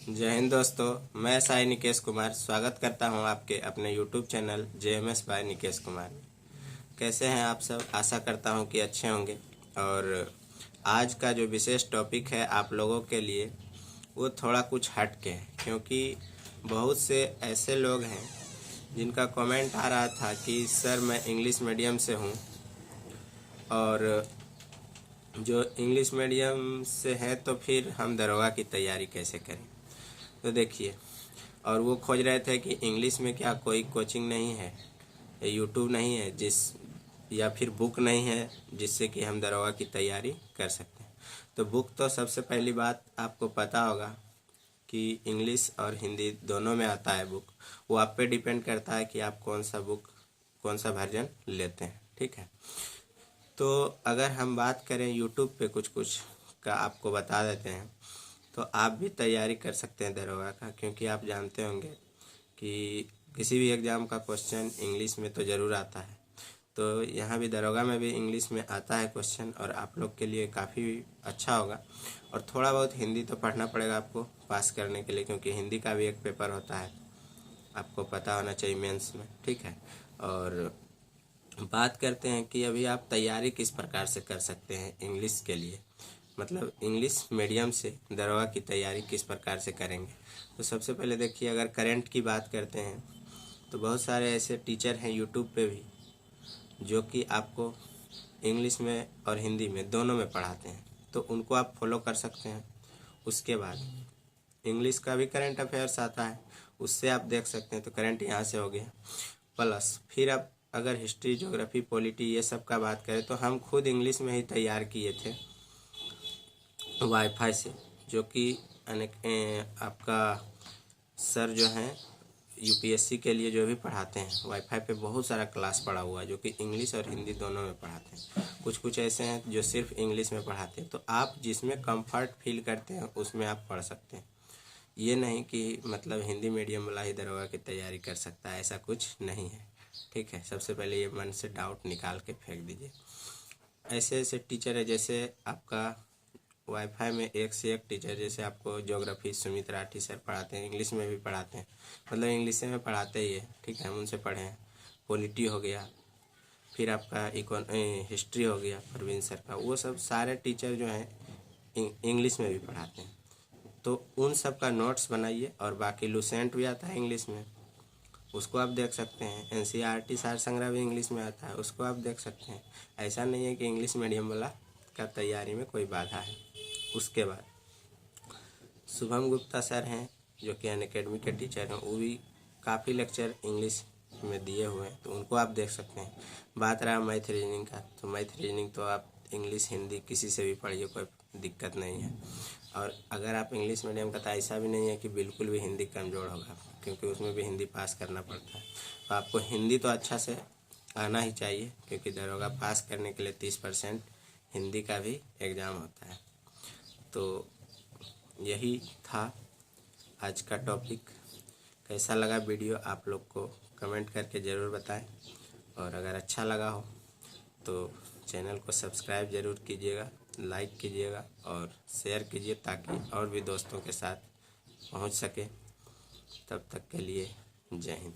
जय हिंद दोस्तों, मैं साई निकेश कुमार स्वागत करता हूं आपके अपने YouTube channel JMS by Nikesh Kumar में। कैसे हैं आप सब? आशा करता हूं कि अच्छे होंगे। और आज का जो विशेष टॉपिक है आप लोगों के लिए वो थोड़ा कुछ हट के है, क्योंकि बहुत से ऐसे लोग हैं जिनका कमेंट आ रहा था कि सर मैं इंग्लिश मीडियम से हूं और जो इंग्लिश मीडियम से है तो फिर हम दरोगा की तैयारी कैसे करें। तो देखिए, और वो खोज रहे थे कि इंग्लिश में क्या कोई कोचिंग नहीं है, यूट्यूब नहीं है या फिर बुक नहीं है जिससे कि हम दरोगा की तैयारी कर सकते हैं। तो बुक तो सबसे पहली बात आपको पता होगा कि इंग्लिश और हिंदी दोनों में आता है बुक। वो आप पे डिपेंड करता है कि आप कौन सा वर्जन लेते हैं। ठीक है, तो अगर हम बात करें यूट्यूब पे कुछ कुछ का आपको बता देते हैं तो आप भी तैयारी कर सकते हैं दरोगा का, क्योंकि आप जानते होंगे कि किसी भी एग्ज़ाम का क्वेश्चन इंग्लिश में तो ज़रूर आता है। तो यहाँ भी दरोगा में भी इंग्लिश में आता है क्वेश्चन, और आप लोग के लिए काफ़ी अच्छा होगा। और थोड़ा बहुत हिंदी तो पढ़ना पड़ेगा आपको पास करने के लिए, क्योंकि हिंदी का भी एक पेपर होता है, आपको पता होना चाहिए मेंस में। ठीक है, और बात करते हैं कि अभी आप तैयारी किस प्रकार से कर सकते हैं इंग्लिश के लिए, मतलब इंग्लिश मीडियम से दरोगा की तैयारी किस प्रकार से करेंगे। तो सबसे पहले देखिए, अगर करंट की बात करते हैं तो बहुत सारे ऐसे टीचर हैं यूट्यूब पे भी जो कि आपको इंग्लिश में और हिंदी में दोनों में पढ़ाते हैं, तो उनको आप फॉलो कर सकते हैं। उसके बाद इंग्लिश का भी करंट अफेयर्स आता है, उससे आप देख सकते हैं। तो करंट यहाँ से हो गया। प्लस फिर आप अगर हिस्ट्री, ज्योग्राफी, पॉलिटी ये सब का बात करें तो हम खुद इंग्लिश में ही तैयार किए थे वाईफाई से, जो कि आपका सर जो हैं यूपीएससी के लिए जो भी पढ़ाते हैं, वाईफाई पे बहुत सारा क्लास पढ़ा हुआ है जो कि इंग्लिश और हिंदी दोनों में पढ़ाते हैं। कुछ कुछ ऐसे हैं जो सिर्फ इंग्लिश में पढ़ाते हैं, तो आप जिसमें कंफर्ट फील करते हैं उसमें आप पढ़ सकते हैं। ये नहीं कि मतलब हिंदी मीडियम वाला ही दरोगा की तैयारी कर सकता है, ऐसा कुछ नहीं है। ठीक है, सबसे पहले ये मन से डाउट निकाल के फेंक दीजिए। ऐसे ऐसे टीचर है, जैसे आपका वाईफाई में एक से एक टीचर, जैसे आपको ज्योग्राफी सुमित राठी सर पढ़ाते हैं, इंग्लिश में भी पढ़ाते हैं, मतलब इंग्लिश में पढ़ाते ही है। ठीक है, हम उनसे पढ़े हैं। पॉलिटी हो गया, फिर आपका हिस्ट्री हो गया परवीन सर का, वो सब सारे टीचर जो हैं इंग्लिश में भी पढ़ाते हैं। तो उन सब का नोट्स बनाइए, और बाकी लुसेंट भी आता है इंग्लिश में, उसको आप देख सकते हैं। एनसीईआरटी सार संग्रह भी इंग्लिश में आता है, उसको आप देख सकते हैं। ऐसा नहीं है कि इंग्लिश मीडियम वाला का तैयारी में कोई बाधा है। उसके बाद शुभम गुप्ता सर हैं जो कि अनअकैडमी के टीचर हैं, वो भी काफ़ी लेक्चर इंग्लिश में दिए हुए हैं, तो उनको आप देख सकते हैं। बात रहा मैथ रीजनिंग का, तो मैथ रीजनिंग तो आप इंग्लिश हिंदी किसी से भी पढ़िए, कोई दिक्कत नहीं है। और अगर आप इंग्लिश मीडियम का, तो ऐसा भी नहीं है कि बिल्कुल भी हिंदी कमज़ोर होगा, क्योंकि उसमें भी हिंदी पास करना पड़ता है। तो आपको हिंदी तो अच्छा से आना ही चाहिए, क्योंकि दरोगा पास करने के लिए 30% हिंदी का भी एग्ज़ाम होता है। तो यही था आज का टॉपिक। कैसा लगा वीडियो आप लोग को कमेंट करके ज़रूर बताएं, और अगर अच्छा लगा हो तो चैनल को सब्सक्राइब ज़रूर कीजिएगा, लाइक कीजिएगा और शेयर कीजिए, ताकि और भी दोस्तों के साथ पहुंच सके। तब तक के लिए जय हिंद।